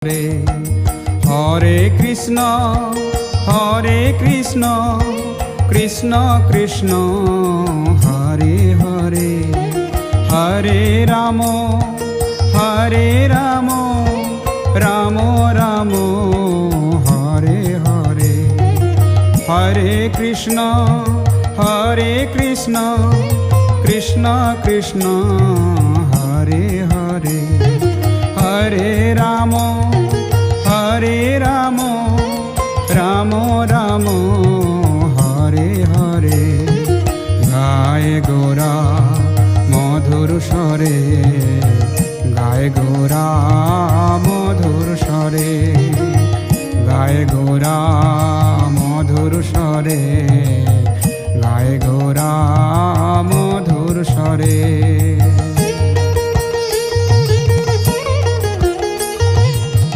রে হরে কৃষ্ণ কৃষ্ণ কৃষ্ণ হরে হরে হরে রাম রাম রাম হরে হরে হরে কৃষ্ণ কৃষ্ণ কৃষ্ণ হরে হরে হরে রাম রাম রাম হরে হরে গায় গোরা মধুর স্বরে গায় গোরা মধুর স্বরে গায় গোরা মধুর স্বরে গায় গোরা মধুর স্বরে।